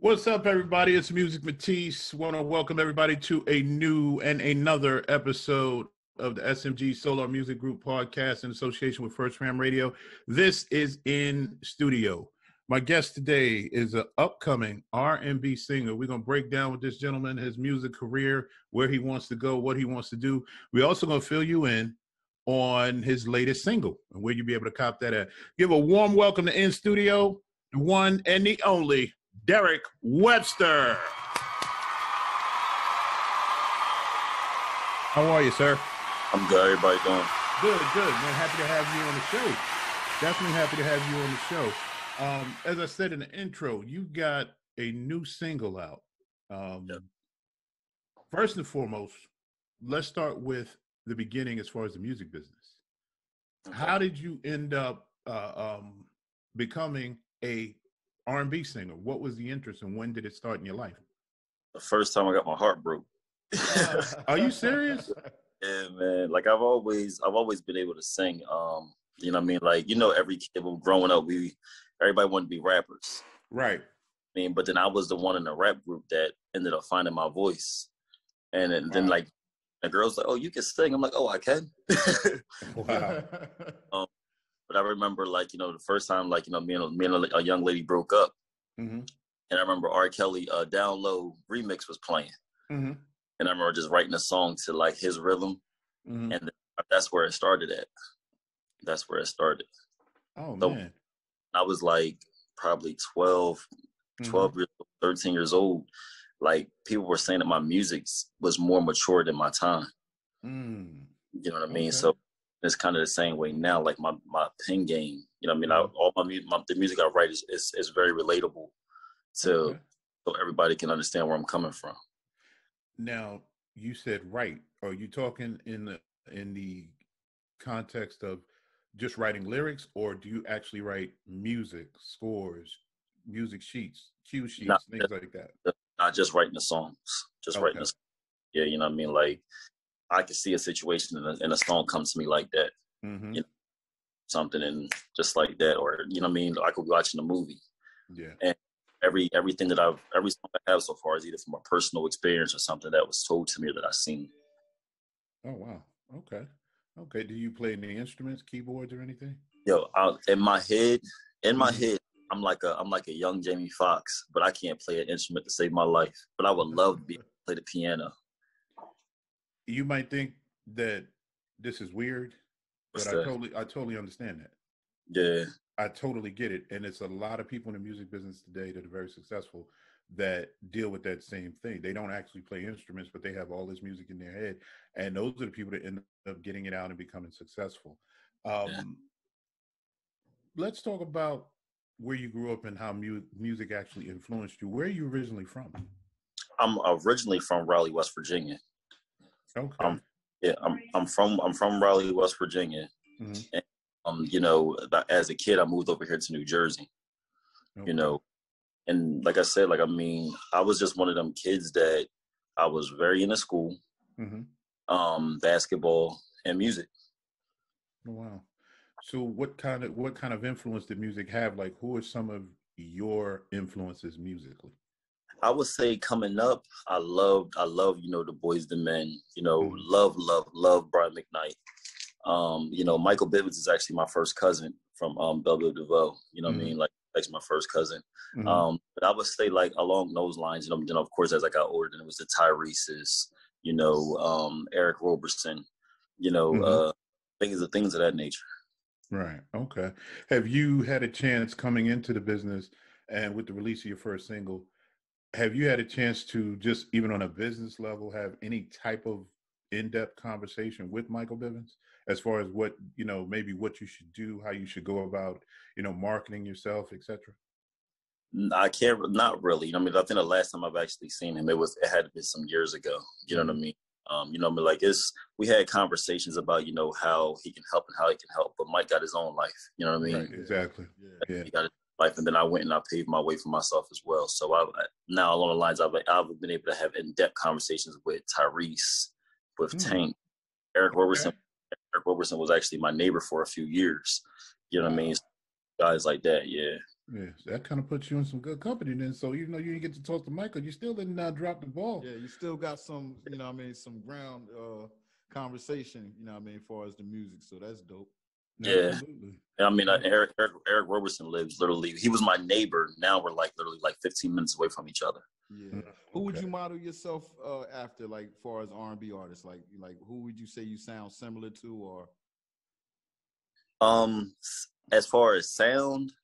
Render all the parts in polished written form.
What's up, everybody? It's Music Matisse. Want to welcome everybody to a new and another episode of the SMG Solar Music Group podcast in association with First Fam Radio. This is in studio. My guest today is an upcoming R&B singer. We're going to break down with this gentleman, his music career, where he wants to go, what he wants to do. We're also going to fill you in on his latest single and where you'll be able to cop that at. Give a warm welcome to in studio, the one and the only Derek Webster. How are you, sir? I'm good. Everybody doing? Good, man. Happy to have you on the show. Definitely happy to have you on the show. As I said in the intro, you got a new single out. Yep. First and foremost, let's start with the beginning as far as the music business. Okay. How did you end up becoming a R&B singer? What was the interest and when did it start in your life? The first time I got my heart broke. Are you serious? Yeah, man. Like I've always been able to sing. You know what I mean? Like, you know, every kid growing up, everybody wanted to be rappers. Right. I mean, but then I was the one in the rap group that ended up finding my voice. And then like the girls like, oh, you can sing. I'm like, oh, I can. Wow. But I remember, like, you know, the first time, like, you know, me and a young lady broke up. Mm-hmm. And I remember R. Kelly Down Low remix was playing. Mm-hmm. And I remember just writing a song to, like, his rhythm. Mm-hmm. And that's where it started at. That's where it started. Oh, so man. I was, like, probably 12 years old, 13 years old. Like, people were saying that my music was more mature than my time. Mm. You know what I mean? Okay. So it's kind of the same way now. Like my pen game, you know what I mean? All the music I write is very relatable to so everybody can understand where I'm coming from. Now, you said write. Are you talking in the context of just writing lyrics, or do you actually write music, scores, music sheets, cue sheets, things like that? Not just writing the songs, just writing the songs. Yeah, you know what I mean? Like, I could see a situation and a song comes to me like that, mm-hmm. you know, something and just like that, or you know what I mean. I could be watching a movie, and everything every song I have so far is either from a personal experience or something that was told to me or that I've seen. Oh wow, okay. Do you play any instruments, keyboards, or anything? Yo, in my head, I'm like a young Jamie Foxx, but I can't play an instrument to save my life. But I would love to play the piano. You might think that this is weird, but I totally understand that. Yeah. I totally get it. And it's a lot of people in the music business today that are very successful that deal with that same thing. They don't actually play instruments, but they have all this music in their head. And those are the people that end up getting it out and becoming successful. Let's talk about where you grew up and how music actually influenced you. Where are you originally from? I'm originally from Raleigh, West Virginia. Okay. I'm from Raleigh, West Virginia. Mm-hmm. And, you know, as a kid, I moved over here to New Jersey. Okay. You know, and like I said, like I mean, I was just one of them kids that I was very into school, basketball, and music. Oh, wow. So, what kind of influence did music have? Like, who are some of your influences musically? I would say coming up, I love, you know, the Boys the Men, you know, love Brian McKnight. You know, Michael Bivins is actually my first cousin from Belleville, DeVoe. You know what I mean? Like, that's my first cousin. But I would say, like, along those lines, you know, then of course, as I got older, then it was the Tyrese's, you know, Eric Roberson, you know, things of that nature. Right. Okay. Have you had a chance coming into the business and with the release of your first single, have you had a chance to just, even on a business level, have any type of in-depth conversation with Michael Bivins as far as what, you know, maybe what you should do, how you should go about, you know, marketing yourself, etc.? I can't, not really. I mean, I think the last time I've actually seen him, it had been some years ago. You know what I mean? You know, like we had conversations about, you know, how he can help and how he can help, but Mike got his own life. You know what I mean? Right, exactly. Yeah. He got his life, and then I went and I paved my way for myself as well. So now along the lines, I've been able to have in-depth conversations with Tyrese, with Tank, Eric Roberson. Eric Roberson was actually my neighbor for a few years. You know what I mean? Guys like that, yeah. Yeah, that kind of puts you in some good company then. So even though you didn't get to talk to Michael, you still didn't drop the ball. Yeah, you still got some, you know what I mean, some ground conversation, you know what I mean, as far as the music. So that's dope. Yeah. Absolutely. I mean, Eric Roberson lives literally. He was my neighbor. Now we're like literally like 15 minutes away from each other. Yeah. Who would you model yourself after, like, far as R&B artists? Like who would you say you sound similar to, or? As far as sound.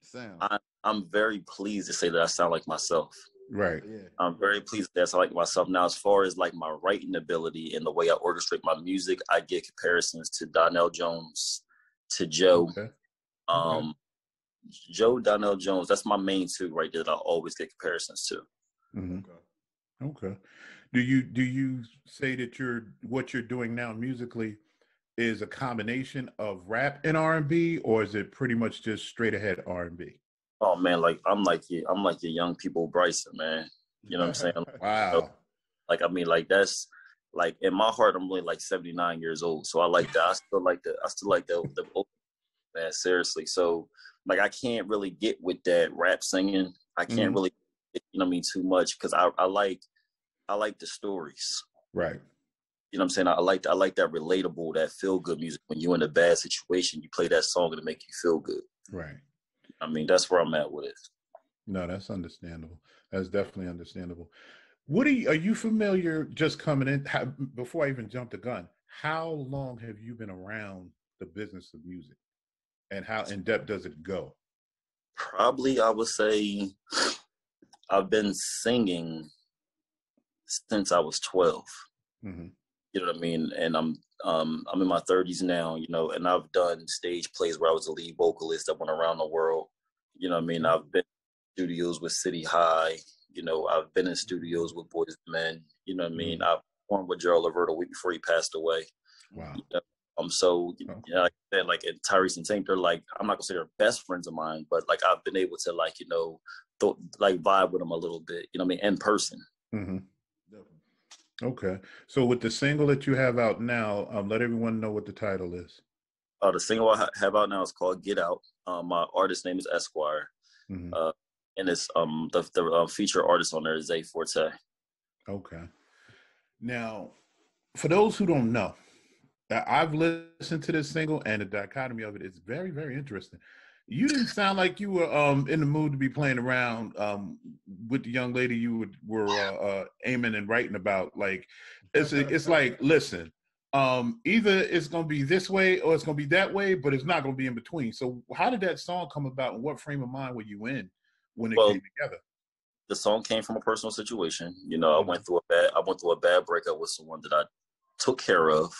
I'm very pleased to say that I sound like myself. Right. Yeah. I'm very pleased that I sound like myself. Now, as far as like my writing ability and the way I orchestrate my music, I get comparisons to Donnell Jones, to Joe. Okay. Joe, Donnell Jones, that's my main two right there that I always get comparisons to. Mm-hmm. Okay. Do you say that what you're doing now musically is a combination of rap and R&B, or is it pretty much just straight ahead R&B? Oh man, like I'm like your young people Bryson, man. You know what I'm saying? Wow. You know, like I mean, like that's like in my heart, I'm really like 79 years old. So I like that. I still like the old man, seriously. So like I can't really get with that rap singing. I can't really, you know what I mean, too much, because I like the stories. Right. You know what I'm saying? I like that relatable, that feel good music. When you're in a bad situation, you play that song to make you feel good. Right. I mean, that's where I'm at with it. No, that's understandable. That's definitely understandable. Are you familiar, just coming in, before I even jump the gun, how long have you been around the business of music, and how in depth does it go? Probably, I would say I've been singing since I was 12. Mm-hmm. You know what I mean? And I'm in my 30s now, you know, and I've done stage plays where I was a lead vocalist that went around the world. You know what I mean? I've been in studios with City High. You know, I've been in studios with Boys and Men. You know what I mean? I performed with Gerald Levert a week before he passed away. Wow. You know, so, you know, like I said, like Tyrese and Tank, they're like, I'm not gonna say they're best friends of mine, but like I've been able to, like, you know, like vibe with them a little bit, you know what I mean, in person. Mm-hmm. Okay. So with the single that you have out now, let everyone know what the title is. The single I have out now is called Get Out. My artist name is Esquire. Mm-hmm. And it's the feature artist on there is Zay Forte. Okay. Now, for those who don't know, I've listened to this single, and the dichotomy of it is very, very interesting. You didn't sound like you were in the mood to be playing around with the young lady you were aiming and writing about. Like, it's like, listen, either it's going to be this way or it's going to be that way, but it's not going to be in between. So how did that song come about, and what frame of mind were you in when it came together? The song came from a personal situation. You know, I went through a bad breakup with someone that I took care of.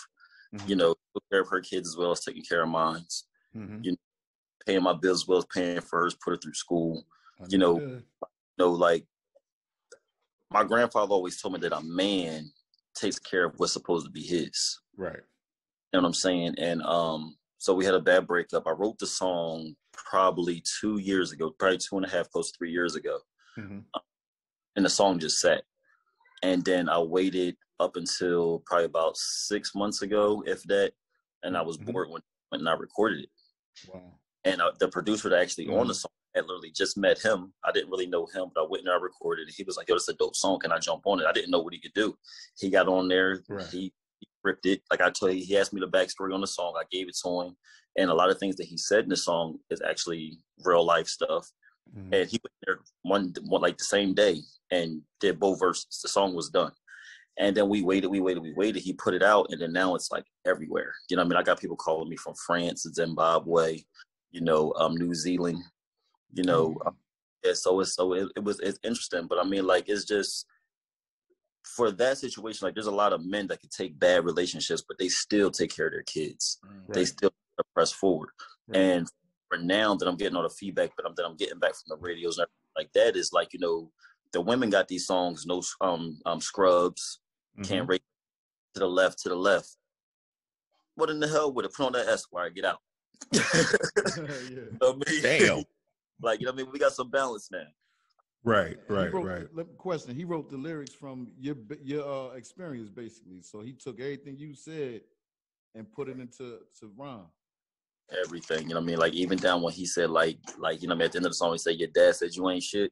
You know, took care of her kids as well as taking care of mine. You know, paying my bills as well as paying for hers, put her through school. You know, like my grandfather always told me that a man takes care of what's supposed to be his. Right. You know what I'm saying? And so we had a bad breakup. I wrote the song probably 2 years ago, probably 2.5, close to 3 years ago. And the song just sat. And then I waited up until probably about 6 months ago, if that. And I was bored when I recorded it. Wow. And the producer that actually on the song, I literally just met him. I didn't really know him, but I went and I recorded it. He was like, yo, this is a dope song. Can I jump on it? I didn't know what he could do. He got on there. Right. He ripped it. Like I told you, he asked me the backstory on the song. I gave it to him. And a lot of things that he said in the song is actually real life stuff. And he went there one like the same day and did both verses. The song was done. And then we waited. He put it out, and then now it's like everywhere. You know what I mean? I got people calling me from France, Zimbabwe, you know, New Zealand, you know. Yeah, so it's interesting. But I mean, like, it's just for that situation, like, there's a lot of men that can take bad relationships, but they still take care of their kids. Right. They still press forward. Right. And for now that I'm getting all the feedback, but that I'm getting back from the radios and everything like that, is like, you know, the women got these songs, no scrubs, can't rate to the left. What in the hell would it? Put on that Esquire, get out. You know what I mean? Damn. Like, you know what I mean? We got some balance now. Right. Question. He wrote the lyrics from your experience, basically. So he took everything you said and put it into rhyme. everything. You know what I mean? Like even down when he said like you know what I mean, at the end of the song he said your dad said you ain't shit.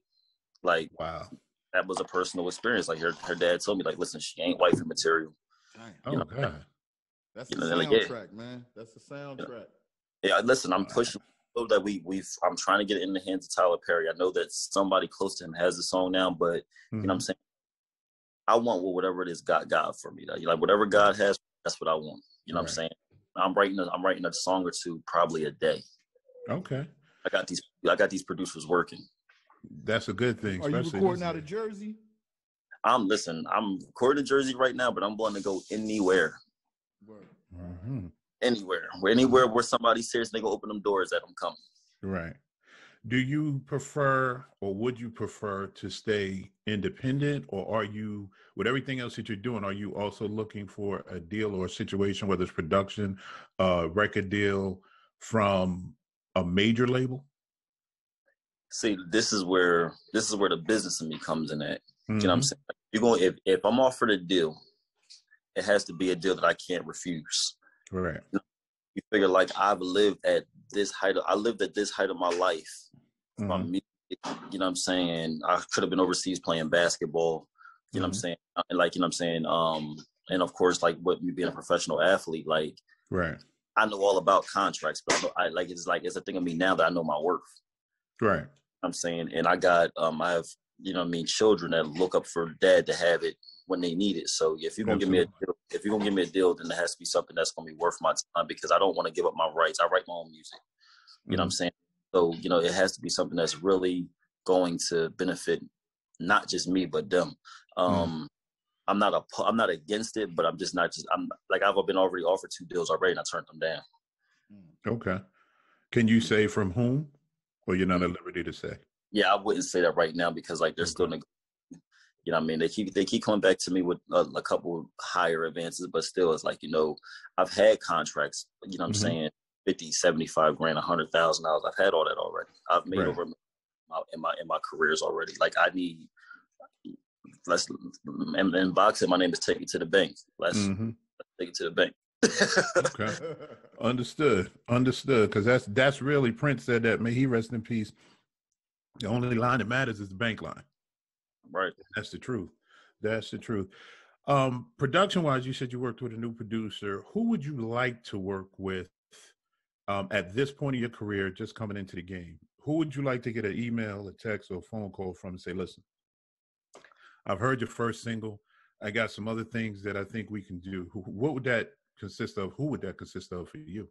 Like wow, that was a personal experience. Like her dad told me like, listen, she ain't wifey material. Oh you know, God, that's you the know, like, soundtrack, man. That's the soundtrack. Yeah, listen, I'm wow. pushing. I know that I'm trying to get it in the hands of Tyler Perry. I know that somebody close to him has the song now, but you know what I'm saying? I want whatever it is God for me. Like whatever God has, that's what I want. You know what I'm saying? I'm writing a song or two probably a day. Okay. I got these producers working. That's a good thing. Are you recording out of Jersey? I'm recording in Jersey right now, but I'm willing to go anywhere. Mm-hmm. Anywhere where somebody's serious, they go open them doors that I'm coming. Right. Do you prefer, or would you prefer to stay independent, or are you, with everything else that you're doing, are you also looking for a deal or a situation, whether it's production, record deal from a major label? See, this is where the business in me comes in at. Mm-hmm. You know what I'm saying? Like, you're going if I'm offered a deal, it has to be a deal that I can't refuse. Right. You figure like I lived at this height of my life. From music, you know what I'm saying? I could have been overseas playing basketball, you know what I'm saying? And like, you know what I'm saying? And of course, like with me being a professional athlete, like Right. I know all about contracts, but it's a thing of me now that I know my worth. Right. I'm saying, and I have, you know what I mean, children that look up for dad to have it when they need it. So if you're gonna give me a deal, then there has to be something that's gonna be worth my time, because I don't want to give up my rights. I write my own music. You know what I'm saying? So, you know, it has to be something that's really going to benefit not just me, but them. I'm not against it, but I'm like, I've been already offered 2 deals already and I turned them down. Okay. Can you say from whom, or you're not at liberty to say? Yeah, I wouldn't say that right now, because like they're still, you know what I mean? They keep coming back to me with a couple higher advances, but still it's like, you know, I've had contracts, you know what I'm saying? 50, 75 grand, $100,000. I've had all that already. I've made over in my careers already. Like I need, in boxing, my name is Take It to the Bank. Let's take it to the bank. Okay. Understood. Because that's really, Prince said that, may he rest in peace. The only line that matters is the bank line. Right. That's the truth. Production wise, you said you worked with a new producer. Who would you like to work with at this point of your career, just coming into the game? Who would you like to get an email, a text, or a phone call from and say, listen, I've heard your first single. I got some other things that I think we can do. What would that consist of? Who would that consist of for you?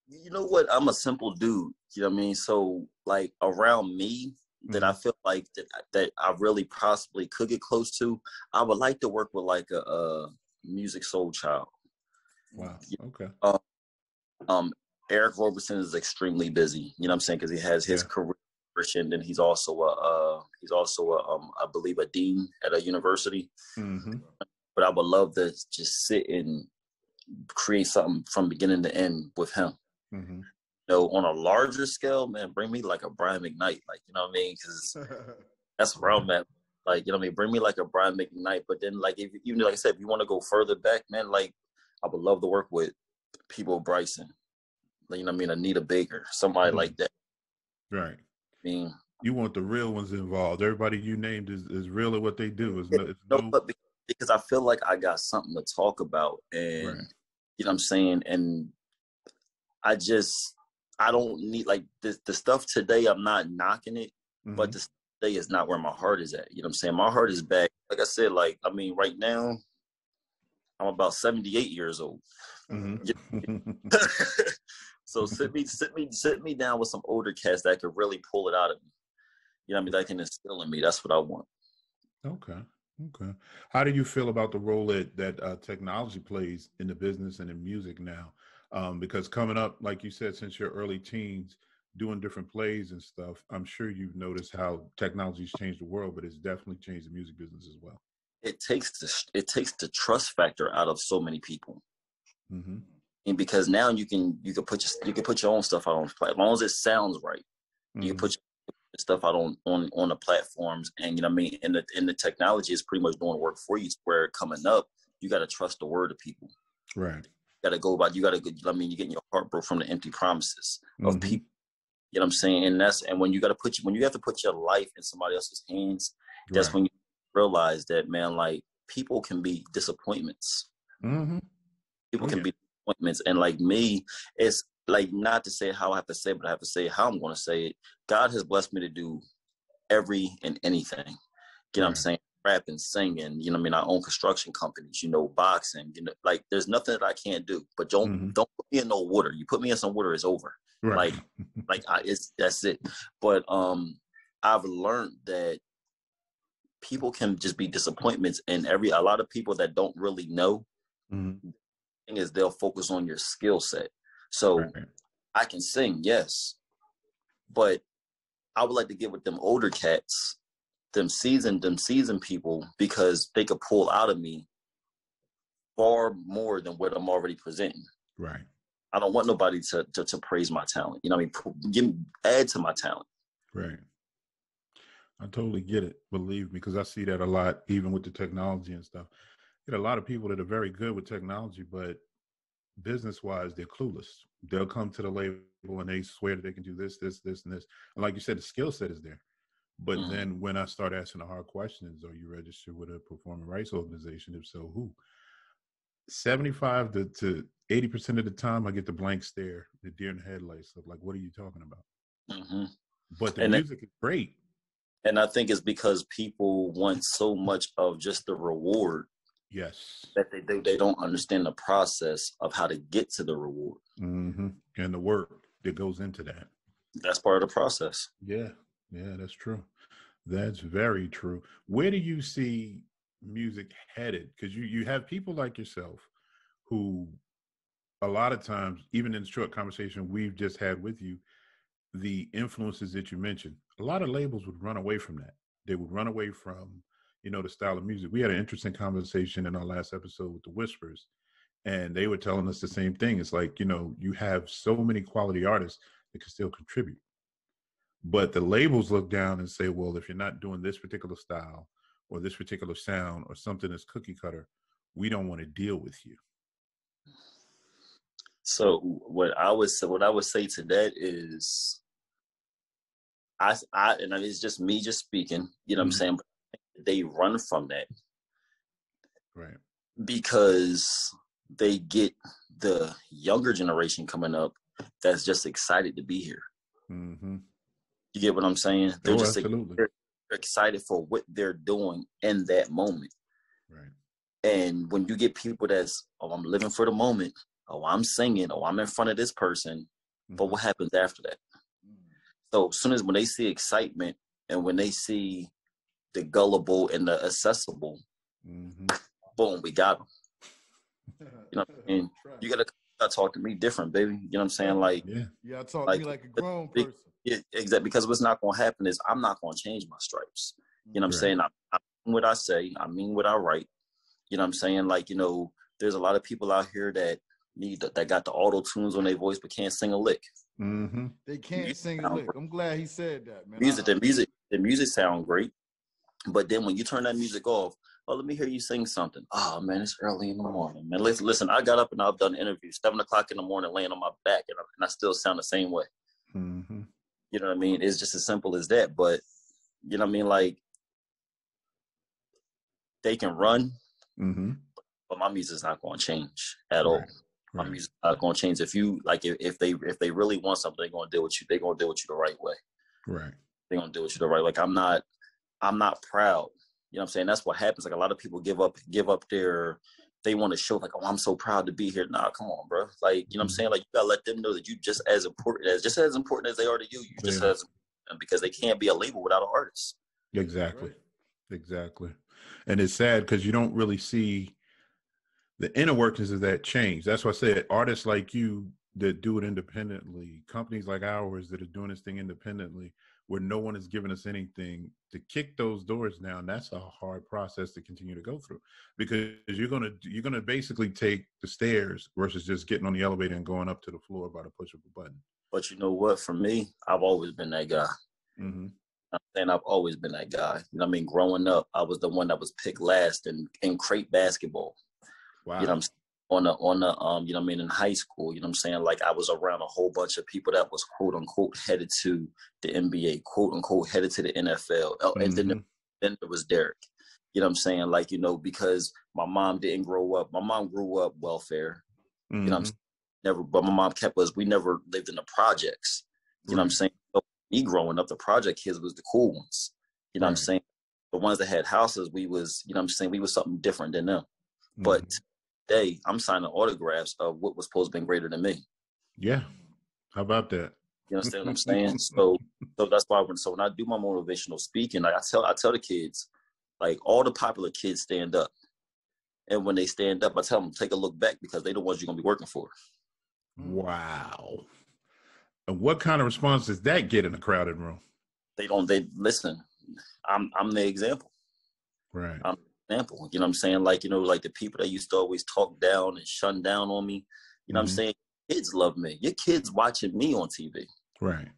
You know what? I'm a simple dude. You know what I mean? So like around me, that I feel like that I really possibly could get close to, I would like to work with like a music soul child. Wow. Okay. Eric Roberson is extremely busy. You know what I'm saying? Because he has his career, and then he's also I believe a dean at a university. But I would love to just sit and create something from beginning to end with him. You know, on a larger scale, man, bring me like a Brian McKnight, like, you know what I mean? Because that's where I'm at. Like, you know what I mean? Bring me like a Brian McKnight. But then, like, even like I said, if you want to go further back, man, like, I would love to work with People Bryson. Like, you know what I mean? Anita Baker, somebody like that. Right. I mean, you want the real ones involved. Everybody you named is real at what they do. But because I feel like I got something to talk about, and you know what I'm saying? And I don't need, like, the stuff today, I'm not knocking it, but the stuff today is not where my heart is at. You know what I'm saying? My heart is back. Like I said, like, I mean, right now, I'm about 78 years old. So sit me down with some older cats that could really pull it out of me. You know what I mean? That can instill in me. That's what I want. Okay. How do you feel about the role that technology plays in the business and in music now? Because coming up, like you said, since your early teens, doing different plays and stuff, I'm sure you've noticed how technology's changed the world, but it's definitely changed the music business as well. It takes the trust factor out of so many people. And because now you can put your own stuff out on the platform, as long as it sounds right. You can put your stuff out on the platforms, and you know what I mean. And the technology is pretty much doing work for you. Where coming up, you got to trust the word of people. Right. gotta go about. You gotta. I mean, you're getting your heart broke from the empty promises of people. You know what I'm saying? And when you have to put your life in somebody else's hands, that's when you realize that, man, like, people can be disappointments. People can be disappointments. And like me, it's like, not to say how I have to say it, but I have to say how I'm going to say it. God has blessed me to do every and anything. You know what I'm saying? Rapping, singing, you know what I mean? I own construction companies, you know, boxing, you know, like, there's nothing that I can't do. But don't put me in no water. You put me in some water, it's over. Like that's it. But I've learned that people can just be disappointments, and a lot of people that don't really know, thing is, they'll focus on your skill set. So I can sing, yes, but I would like to get with them older cats, them seasoned people, because they could pull out of me far more than what I'm already presenting. Right. I don't want nobody to praise my talent. You know what I mean? Add to my talent. Right. I totally get it. Believe me, because I see that a lot, even with the technology and stuff. There are a lot of people that are very good with technology, but business-wise, they're clueless. They'll come to the label and they swear that they can do this, this, this, and this. And like you said, the skill set is there. But then when I start asking the hard questions, are you registered with a performing rights organization? If so, who? 75 to 80% of the time, I get the blank stare, the deer in the headlights of like, what are you talking about? But the music is great. And I think it's because people want so much of just the reward. Yes. That they don't understand the process of how to get to the reward. And the work that goes into that. That's part of the process. Yeah, that's true. That's very true. Where do you see music headed? Because you have people like yourself who, a lot of times, even in the short conversation we've just had with you, the influences that you mentioned, a lot of labels would run away from that. They would run away from, you know, the style of music. We had an interesting conversation in our last episode with the Whispers, and they were telling us the same thing. It's like, you know, you have so many quality artists that can still contribute. But the labels look down and say, well, if you're not doing this particular style or this particular sound or something that's cookie cutter, we don't want to deal with you. So what I would say to that is, and it's just me just speaking, you know what I'm saying? But they run from that. Right. Because they get the younger generation coming up that's just excited to be here. You get what I'm saying? They're they're excited for what they're doing in that moment. Right. And when you get people that's, oh, I'm living for the moment, oh, I'm singing, oh, I'm in front of this person, but what happens after that? So as soon as when they see excitement and when they see the gullible and the accessible, boom, we got them. You know what I mean? You gotta talk to me different, baby. You know what I'm saying? Like, yeah, talk to me like a grown person. Yeah, exactly. Because what's not going to happen is I'm not going to change my stripes. You know what I'm saying? I mean what I say. I mean what I write. You know what I'm saying? Like, you know, there's a lot of people out here that got the auto tunes on their voice but can't sing a lick. They can't sing a lick. I'm glad he said that, man. The music sound great, but then when you turn that music off, oh, let me hear you sing something. Oh man, it's early in the morning, man. Listen, I got up and I've done interviews 7:00 in the morning, laying on my back, and I still sound the same way. You know what I mean? It's just as simple as that. But you know what I mean? Like, they can run, but my music's not going to change at all. My music's not going to change. If you like, if they really want something, they're going to deal with you. They're going to deal with you the right way. Right. They're going to deal with you the right way. Like, I'm not proud. You know what I'm saying? That's what happens. Like, a lot of people give up they want to show like, oh, I'm so proud to be here. Nah, come on, bro. Like, you know what I'm saying? Like, you got to let them know that you just as important as they are to you. You just as important, because they can't be a label without an artist. Exactly. Exactly. And it's sad because you don't really see the inner workings of that change. That's why I said artists like you that do it independently, companies like ours that are doing this thing independently, where no one is giving us anything, to kick those doors down, that's a hard process to continue to go through, because you're gonna basically take the stairs versus just getting on the elevator and going up to the floor by the push of a button. But you know what? For me, I've always been that guy. I'm saying I've always been that guy. You know what I mean? Growing up, I was the one that was picked last in crate basketball. Wow. You know what I'm saying? you know what I mean, in high school, you know what I'm saying? Like I was around a whole bunch of people that was quote unquote headed to the NBA, quote unquote headed to the NFL. And then there was Derek. You know what I'm saying? Like, you know, because my mom didn't grow up. My mom grew up welfare. You know what I'm saying? Never, but my mom kept us, we never lived in the projects. You know what I'm saying? So me growing up, the project kids was the cool ones. You know what I'm saying? The ones that had houses, we was, you know what I'm saying, we was something different than them. But today, I'm signing autographs of what was supposed to be greater than me. Yeah. How about that? You understand what I'm saying? So that's why when I do my motivational speaking, like I tell the kids, like all the popular kids stand up. And when they stand up, I tell them, take a look back because they're the ones you're going to be working for. Wow. And what kind of response does that get in a crowded room? They listen. I'm the example. Right. I'm the example. You know what I'm saying? Like, you know, like the people that used to always talk down and shun down on me, you know what I'm saying? Kids love me. Your kids watching me on TV. Right.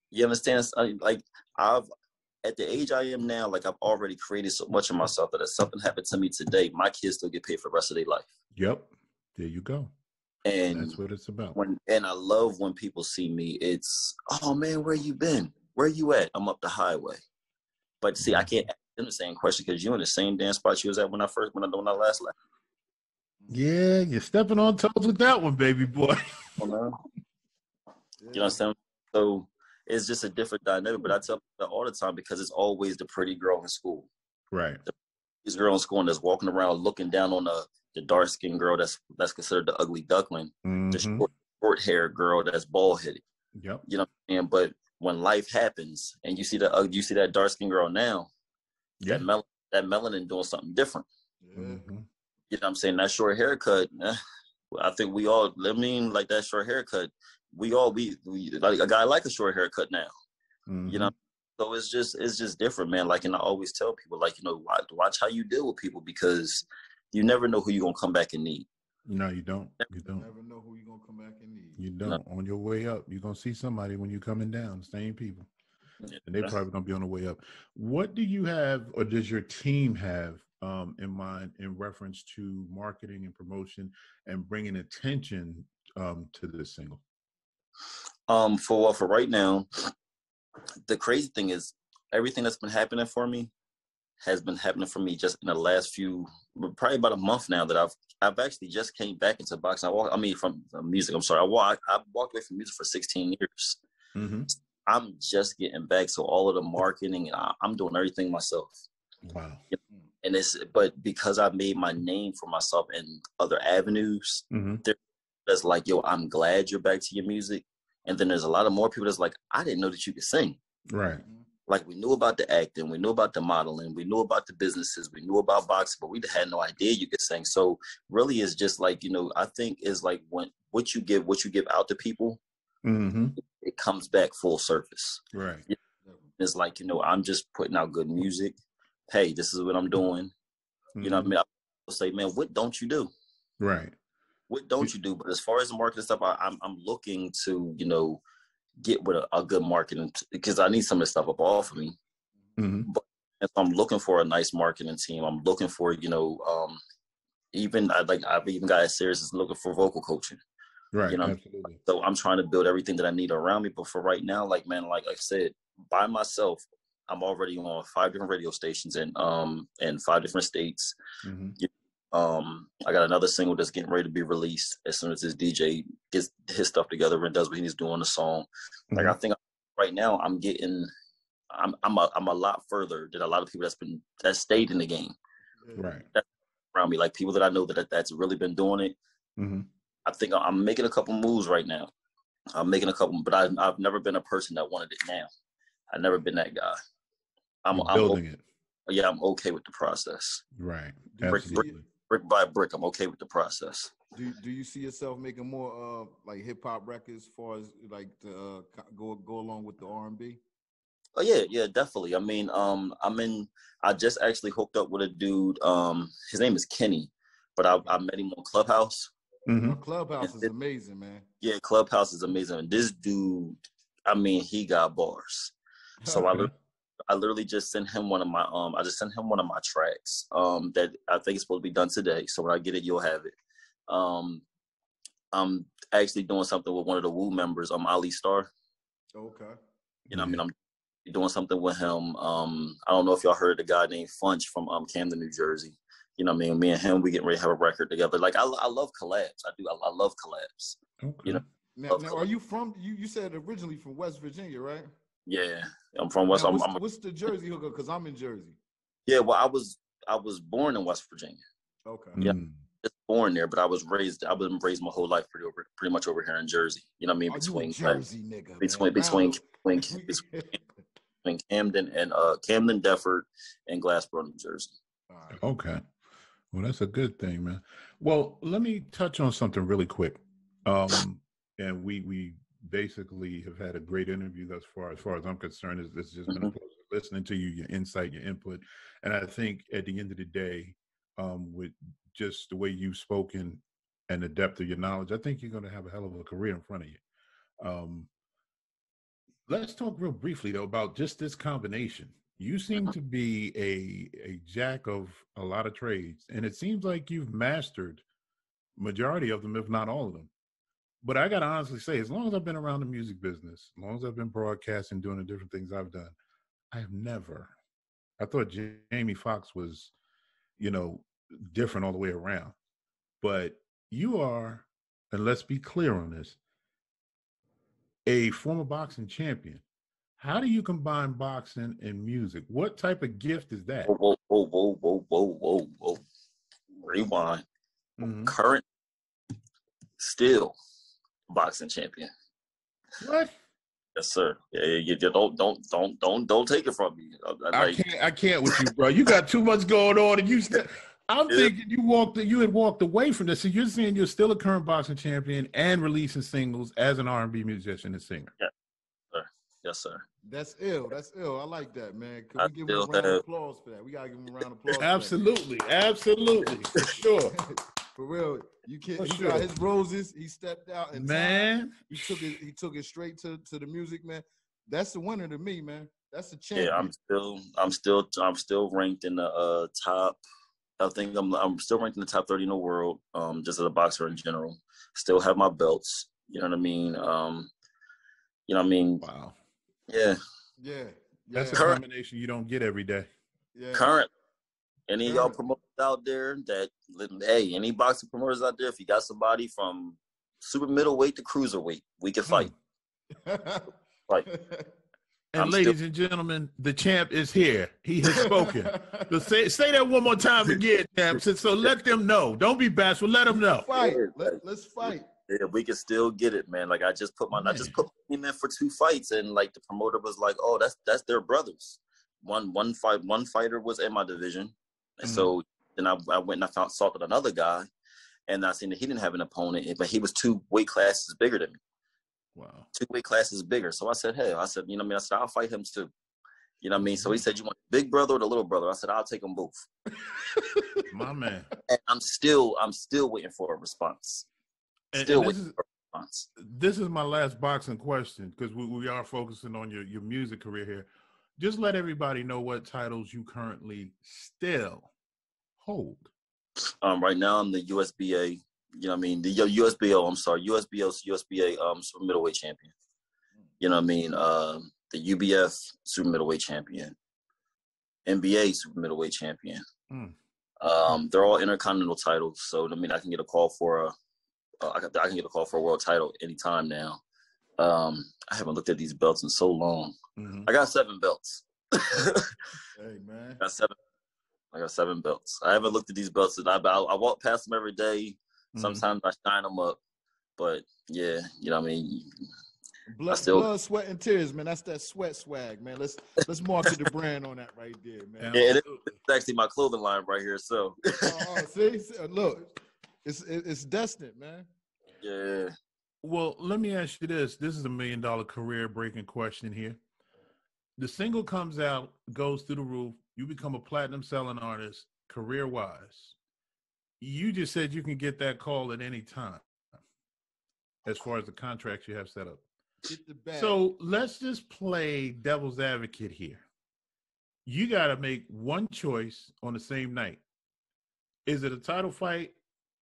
You understand? Like at the age I am now, like I've already created so much of myself that if something happened to me today, my kids still get paid for the rest of their life. Yep. There you go. And that's what it's about. And I love when people see me, it's, oh man, where you been? Where you at? I'm up the highway. But see, I can't ask them the same question because you're in the same damn spot you was at when I last left. Yeah, you're stepping on toes with that one, baby boy. You know what I'm saying? So it's just a different dynamic. But I tell people all the time because it's always the pretty girl in school. Right. This girl in school and that's walking around looking down on the dark skinned girl that's considered the ugly duckling, the short haired girl that's bald headed. Yep. You know what I'm saying? But when life happens and you see that dark skinned girl now, that melanin doing something different. You know what I'm saying? That short haircut, I think we all, I mean, like that short haircut, we like a guy like a short haircut now. You know, so it's just different, man. Like, and I always tell people, like, you know, watch how you deal with people because you never know who you're gonna come back and need. No, you don't. You don't. Never know who you're gonna come back and need. You don't. No. On your way up, you're gonna see somebody when you're coming down. Same people, and they probably gonna be on the way up. What do you have, or does your team have in mind in reference to marketing and promotion and bringing attention to this single? For right now, the crazy thing is everything that's been happening for me has been happening for me just in the last probably about a month now that I've actually just came back into boxing. From music. I'm sorry. I walked away from music for 16 years. I'm just getting back. So all of the marketing, I'm doing everything myself. Wow. And but because I made my name for myself in other avenues, there's like, yo, I'm glad you're back to your music. And then there's a lot of more people that's like, I didn't know that you could sing. Right. Like we knew about the acting, we knew about the modeling, we knew about the businesses, we knew about boxing, but we had no idea you could sing. So really it's just like, you know, I think is like when what you give out to people, it comes back full surface. Right. It's like, you know, I'm just putting out good music. Hey, this is what I'm doing. You know what I mean? I'll say, man, what don't you do? Right. What don't you do? But as far as the marketing stuff, I'm looking to, you know, get with a good marketing because I need some of this stuff up off of me. But if I'm looking for a nice marketing team, I'm looking for, you know, I've even got as serious as looking for vocal coaching. Right. You know, absolutely. So I'm trying to build everything that I need around me. But for right now, like, man, like I said, by myself, I'm already on 5 different radio stations in 5 different states. I got another single that's getting ready to be released as soon as this DJ gets his stuff together and does what he's doing on the song. Like I think right now I'm a lot further than a lot of people that stayed in the game. Right. That's around me, like people that I know that's really been doing it. I think I'm making a couple moves right now. I'm making a couple, but I've never been a person that wanted it now. I've never been that guy. I'm building it. Yeah, I'm okay with the process. Right. Brick by brick, I'm okay with the process. Do you see yourself making more like hip hop records, as far as like to go along with the R&B? Oh yeah, definitely. I mean, I just actually hooked up with a dude. His name is Kenny, but I met him on Clubhouse. Clubhouse is amazing, man. Yeah, Clubhouse is amazing. And this dude, I mean, he got bars. So I literally just sent him one of my tracks that I think is supposed to be done today. So when I get it, you'll have it. I'm actually doing something with one of the Wu members, Ali Star. Okay. You know what I mean? I'm doing something with him. I don't know if y'all heard the guy named Funch from Camden, New Jersey. You know what I mean? Me and him, we getting ready to have a record together. Like I love collabs. I love collabs. Okay. You know. Now are you from? You said originally from West Virginia, right? Yeah, I'm from West. Now, what's the Jersey hookup? Because I'm in Jersey. Yeah, well, I was born in West Virginia. Okay. Yeah, just born there, but I've been raised my whole life pretty much over here in Jersey. You know what I mean? Between Jersey, nigga. Between Camden and Camden, Deptford, and Glassboro, New Jersey. Right. Okay. Well, that's a good thing, man. Well, let me touch on something really quick. And we basically have had a great interview thus far. As far as I'm concerned, it's just been a pleasure listening to you, your insight, your input. And I think at the end of the day, with just the way you've spoken and the depth of your knowledge, I think you're going to have a hell of a career in front of you. Let's talk real briefly, though, about just this combination. You seem to be a jack of a lot of trades, and it seems like you've mastered majority of them, if not all of them. But I got to honestly say, as long as I've been around the music business, as long as I've been broadcasting, doing the different things I've done, I thought Jamie Foxx was, different all the way around. But you are, and let's be clear on this, a former boxing champion. How do you combine boxing and music? What type of gift is that? Whoa. Rewind. Current, still boxing champion. What? Yes, sir. Yeah, you don't take it from me. I can't with you, bro. You got too much going on, and I'm thinking you had walked away from this. So you're saying you're still a current boxing champion and releasing singles as an R&B musician and singer. Yeah, sir. Yes, sir. That's ill. I like that, man. Could we give him a round of applause for that? We gotta give him a round of applause. Absolutely, for sure. For real, you can't. He got his roses. He stepped out and he took it straight to the music, man. That's the winner to me, man. That's the champion. Yeah, I'm still ranked in the top. I think I'm still ranked in the top 30 in the world. Just as a boxer in general. Still have my belts. You know what I mean? Wow. Yeah. That's a combination you don't get every day. Yeah. Current. Any of y'all promoters out there any boxing promoters out there, if you got somebody from super middleweight to cruiserweight, we can fight. Fight. And ladies and gentlemen, the champ is here. He has spoken. So say that one more time again, champ. So let them know. Don't be bashful. Let them know. Fight. Let's fight. Yeah, we can still get it, man. Like I just put my name in for 2 fights, and like the promoter was like, "Oh, that's their brothers." One fighter was in my division, and so then I went and I sought out another guy, and I seen that he didn't have an opponent, but he was 2 weight classes bigger than me. Wow. 2 weight classes bigger. So I said, you know what I mean? I said, I'll fight him too. You know what I mean? So he said, you want the big brother or the little brother? I said, I'll take them both. My man. And I'm still waiting for a response. This is my last boxing question, because we are focusing on your music career here. Just let everybody know what titles you currently still hold. Right now I'm the USBA, you know what I mean? The USBA super middleweight champion. You know what I mean? The UBF super middleweight champion. NBA super middleweight champion. They're all intercontinental titles, so I mean I can get a call for a world title anytime now. I haven't looked at these belts in so long. I got 7 belts. Hey man, I got 7 belts. I haven't looked at these belts, and I walk past them every day. Sometimes I shine them up, but yeah, you know what I mean. Blood, sweat, and tears, man. That's that sweat swag, man. Let's market the brand on that right there, man. Yeah, it's actually my clothing line right here. So, see, look, it's destined, man. Yeah. Well, let me ask you this. This is $1 million career-breaking question here. The single comes out, goes through the roof. You become a platinum-selling artist, career-wise. You just said you can get that call at any time, as far as the contracts you have set up. Get the bag. So let's just play devil's advocate here. You got to make one choice on the same night. Is it a title fight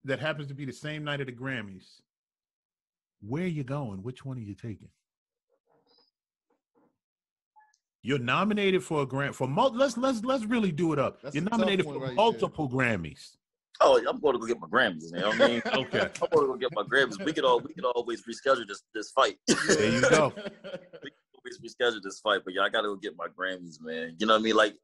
that happens to be the same night of the Grammys, where are you going? Which one are you taking? You're nominated for a Grammy for let's really do it up. You're nominated for multiple Grammys. Oh, I'm going to go get my Grammys. You know what I mean? Okay. I'm going to go get my Grammys. We could always reschedule this fight. There you go. We could always reschedule this fight, but yeah, I got to go get my Grammys, man. You know what I mean? Like,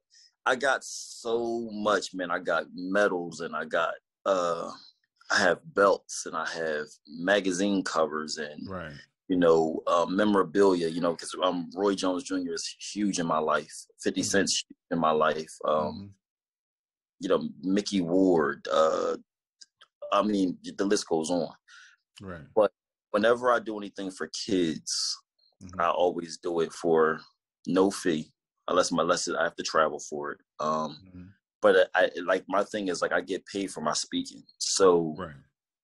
I got so much, man. I got medals, and I got I have belts, and I have magazine covers, and right. Memorabilia, because Roy Jones Jr. is huge in my life. 50 Cent's huge in my life. Mickey Ward. I mean, the list goes on. Right. But whenever I do anything for kids, I always do it for no fee, unless I have to travel for it. But my thing is, like, I get paid for my speaking. So, right.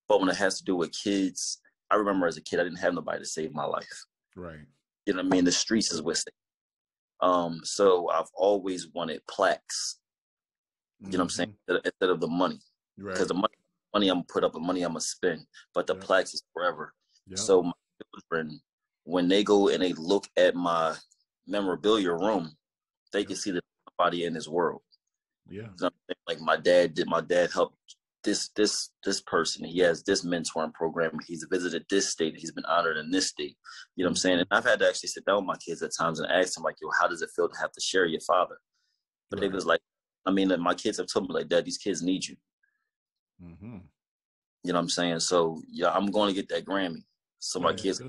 But when it has to do with kids, I remember as a kid, I didn't have nobody to save my life. Right. You know what I mean? The streets is with it. So I've always wanted plaques. You know what I'm saying? Instead of the money. Right. Because the money I'm gonna put up, the money I'm gonna spend, but the plaques is forever. Yep. So my children, when they go and they look at my memorabilia room, they can see that nobody in this world. Yeah. You know, like my dad helped this person. He has this mentoring program. He's visited this state. He's been honored in this state. You know what I'm saying? And I've had to actually sit down with my kids at times and ask them, like, yo, how does it feel to have to share your father? But they was like, my kids have told me, like, Dad, these kids need you. You know what I'm saying? So yeah, I'm going to get that Grammy. So my kids, will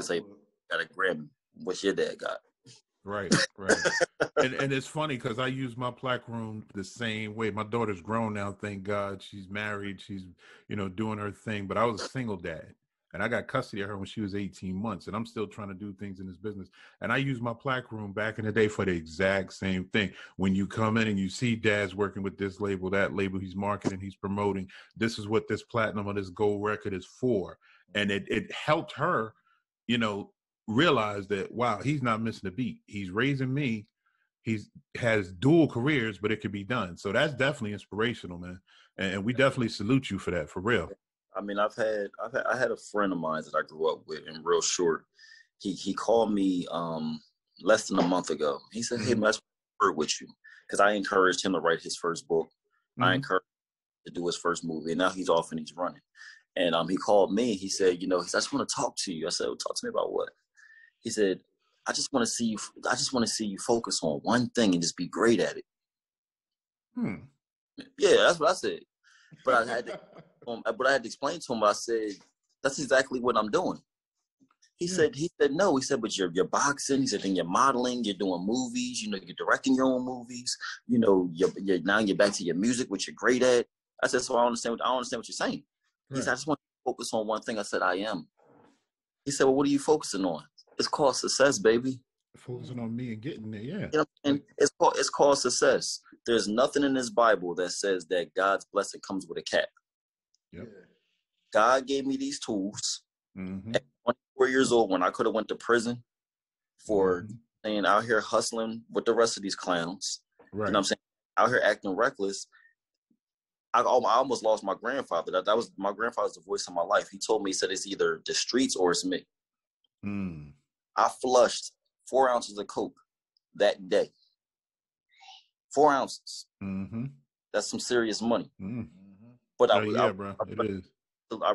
say, got a Grammy. What's your dad got? Right. and it's funny because I use my plaque room the same way. My daughter's grown now, thank God. She's married. She's, doing her thing. But I was a single dad, and I got custody of her when she was 18 months, and I'm still trying to do things in this business. And I use my plaque room back in the day for the exact same thing. When you come in and you see Dad's working with this label, that label, he's marketing, he's promoting, this is what this platinum or this gold record is for. And it helped her, realize that, wow, he's not missing a beat. He's raising me. Has dual careers, but it could be done. So that's definitely inspirational, man. And we definitely salute you for that, for real. I mean, I had a friend of mine that I grew up with, and real short, he called me less than a month ago. He said, "Hey, man, I work with you," because I encouraged him to write his first book. I encouraged him to do his first movie, and now he's off and he's running. And he called me. He said, I just want to talk to you. I said, well, talk to me about what? He said, I just want to see you. I just want to see you focus on one thing and just be great at it. Yeah, that's what I said. But I had to explain to him. I said, that's exactly what I'm doing. He said no. He said, but you're boxing. He said, then you're modeling. You're doing movies. You're directing your own movies. Now you're back to your music, which you're great at. I said, so I don't understand what you're saying. He said, I just want to focus on one thing. I said, I am. He said, well, what are you focusing on? It's called success, baby. Focusing on me and getting there, yeah. And it's called success. There's nothing in this Bible that says that God's blessing comes with a cap. Yep. God gave me these tools at 24 years old when I could have went to prison for staying out here hustling with the rest of these clowns. Right. You know what I'm saying? Out here acting reckless. I almost lost my grandfather. That was my grandfather's the voice of my life. He told me, he said, it's either the streets or it's me. I flushed 4 ounces of coke that day. 4 ounces. That's some serious money. But I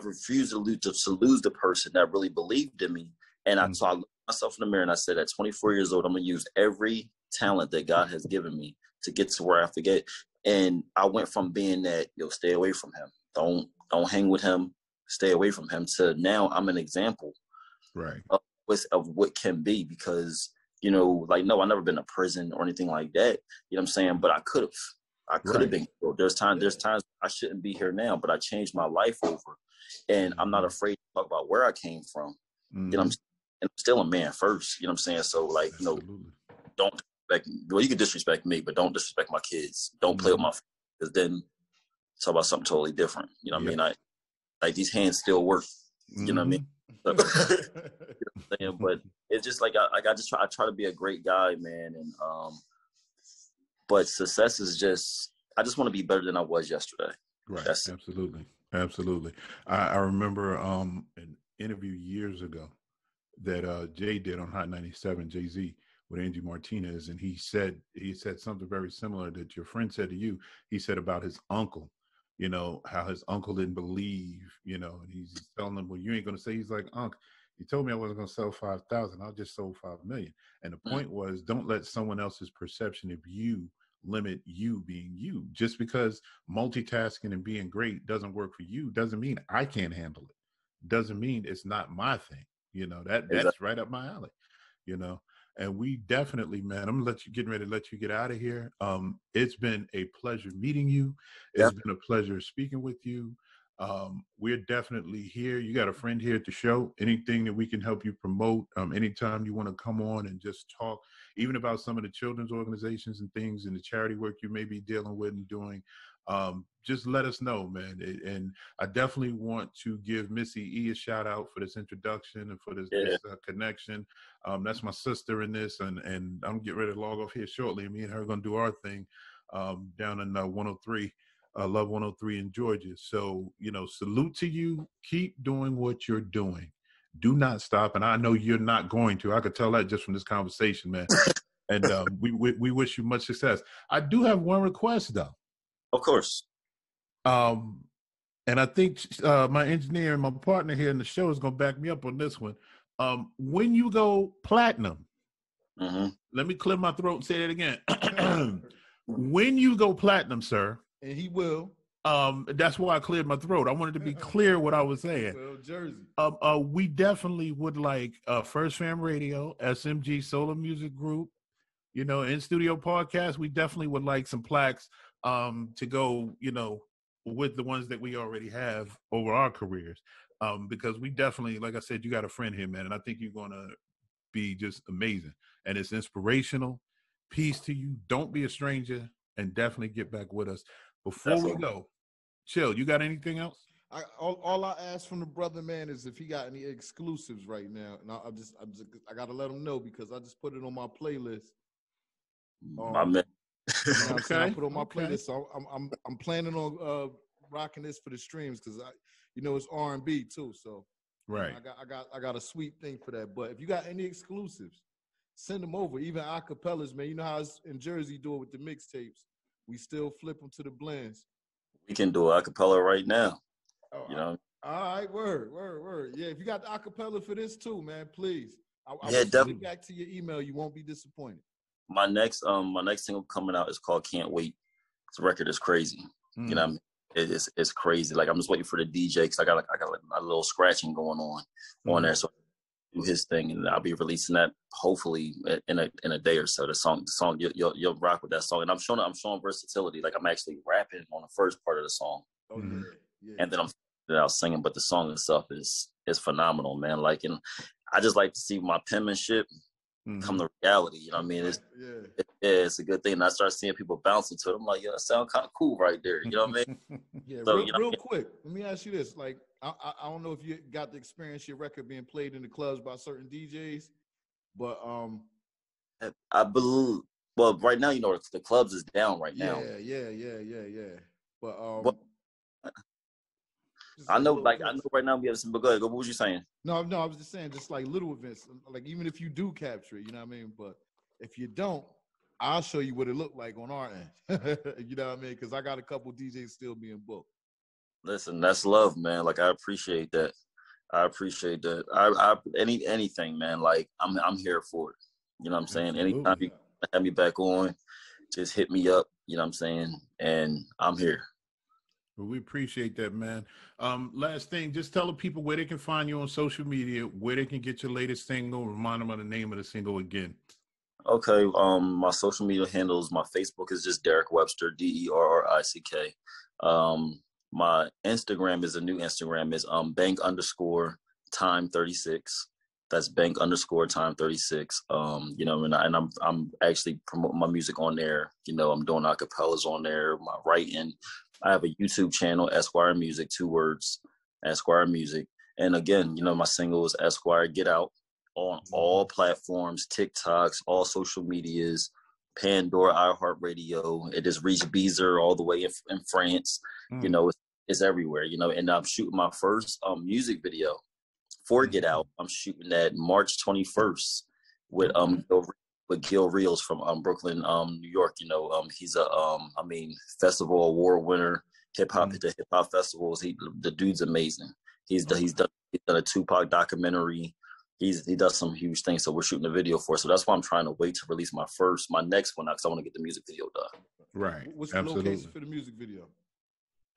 refused to lose the person that really believed in me. And so I looked myself in the mirror and I said, at 24 years old, I'm going to use every talent that God has given me to get to where I have to get. And I went from being that, stay away from him. Don't hang with him. Stay away from him, to now I'm an example. Right. Of what can be, because, no, I've never been to prison or anything like that. You know what I'm saying? But I could have been killed. There's times I shouldn't be here now, but I changed my life over. And I'm not afraid to talk about where I came from. You know what I'm saying? And I'm still a man first. You know what I'm saying? So don't disrespect, well, you can disrespect me, but don't disrespect my kids. Don't play with my, because then talk about something totally different. You know what I mean? These hands still work. You know what I mean? You know what I'm saying? But it's just I try to be a great guy, man. And but success is just, I just want to be better than I was yesterday. Right. Absolutely. Absolutely. I remember an interview years ago that Jay did on Hot 97, Jay-Z, with Angie Martinez, and he said something very similar that your friend said to you. He said about his uncle, how his uncle didn't believe, and he's telling him, well, you ain't gonna say. He's like, Unc, you told me I wasn't gonna sell 5,000. I just sold 5 million. And the point was, don't let someone else's perception of you limit you being you. Just because multitasking and being great doesn't work for you doesn't mean I can't handle it. Doesn't mean it's not my thing. That's right up my alley, and we definitely, man, I'm getting ready to let you get out of here. It's been a pleasure meeting you. It's been a pleasure speaking with you. We're definitely here. You got a friend here at the show. Anything that we can help you promote, anytime you want to come on and just talk, even about some of the children's organizations and things and the charity work you may be dealing with and doing, just let us know, man. And I definitely want to give Missy E a shout out for this introduction and for this connection. That's my sister in this, and I'm getting ready to log off here shortly. Me and her are going to do our thing down in 103. Love 103 in Georgia. So, salute to you. Keep doing what you're doing. Do not stop. And I know you're not going to. I could tell that just from this conversation, man. And we wish you much success. I do have one request, though. Of course. And I think my engineer and my partner here in the show is going to back me up on this one. When you go platinum, let me clear my throat and say that again. When you go platinum, sir, and he will. That's why I cleared my throat. I wanted to be clear what I was saying. Well, Jersey. We definitely would like First Fam Radio, SMG Solar Music Group, in studio podcast. We definitely would like some plaques to go, with the ones that we already have over our careers. Because we definitely, like I said, you got a friend here, man, and I think you're gonna be just amazing. And it's inspirational. Peace to you. Don't be a stranger, and definitely get back with us. Before we go, Chill, you got anything else? All I ask from the brother, man, is if he got any exclusives right now. And I gotta let him know because I just put it on my playlist. My man. Okay. I put it on my playlist. So I'm planning on rocking this for the streams because it's R&B too. So right. I got a sweet thing for that. But if you got any exclusives, send them over. Even acapellas, man. You know how it's in Jersey do it with the mixtapes. We still flip them to the blends. We can do an acapella right now. All right, word. Yeah, if you got the acapella for this too, man, please. I will send it back to your email. You won't be disappointed. My next single coming out is called "Can't Wait." This record is crazy. You know what I mean? It's crazy. Like I'm just waiting for the DJ because I got a little scratching going on there. So do his thing, and I'll be releasing that hopefully in a day or so. The song you'll rock with that song, and I'm showing versatility. Like I'm actually rapping on the first part of the song, and then I'm singing. But the song itself is phenomenal, man. Like, and I just like to see my penmanship come to reality. You know what I mean? It's a good thing. And I start seeing people bouncing to it. I'm like, that sound kind of cool right there. You know what I mean? Yeah. So, real quick, let me ask you this: like, I don't know if you got to experience your record being played in the clubs by certain DJs, but I believe. Well, right now, the clubs is down right now. Yeah. But I know right now we have some. But go ahead. What was you saying? No, I was just saying, just like little events, like even if you do capture it, you know what I mean. But if you don't, I'll show you what it looked like on our end. You know what I mean? Because I got a couple DJs still being booked. Listen, that's love, man. Like I appreciate that. I anything, man. Like I'm here for it. You know what I'm saying? Absolutely. Anytime you have me back on, just hit me up. You know what I'm saying? And I'm here. Well, we appreciate that, man. Last thing, just tell the people where they can find you on social media, where they can get your latest single. Remind them of the name of the single again. Okay. My social media handles. My Facebook is just Derrick Webster, DERRICK. My Instagram is a new Instagram is bank_time36. That's bank_time36. And I'm actually promoting my music on there. I'm doing acapellas on there, my writing. I have a YouTube channel, Esquire Music, 2 words, Esquire Music. And again, my single is Esquire Get Out on all platforms, TikToks, all social medias. Pandora, iHeartRadio. It has reached Beezer all the way in France. You know, it's everywhere. You know, and I'm shooting my first music video for Get Out. I'm shooting that March 21st with Gil Reels from Brooklyn, New York. You know, he's a festival award winner, the hip hop festivals. The dude's amazing. He's done a Tupac documentary. He does some huge things. So we're shooting a video for it. So that's why I'm trying to wait to release my next one, because I want to get the music video done. Right. What's the location for the music video?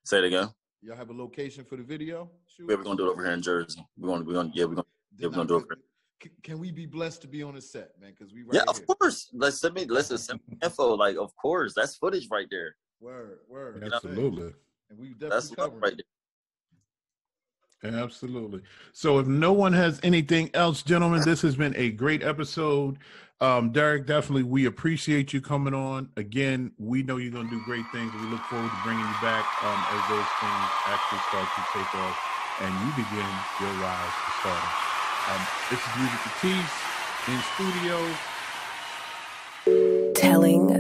Say it again. Y'all have a location for the video? We're gonna do it over here in Jersey. We're gonna do it over here. Can we be blessed to be on the set, man? Because we of course. Send me info. Like, of course, that's footage right there. Word. Absolutely. And we definitely covered right there. Absolutely. So if no one has anything else, gentlemen, this has been a great episode. Derek, definitely, we appreciate you coming on. Again, we know you're going to do great things. We look forward to bringing you back as those things actually start to take off and you begin your rise to stardom. This is Music Matisse in studio. Telling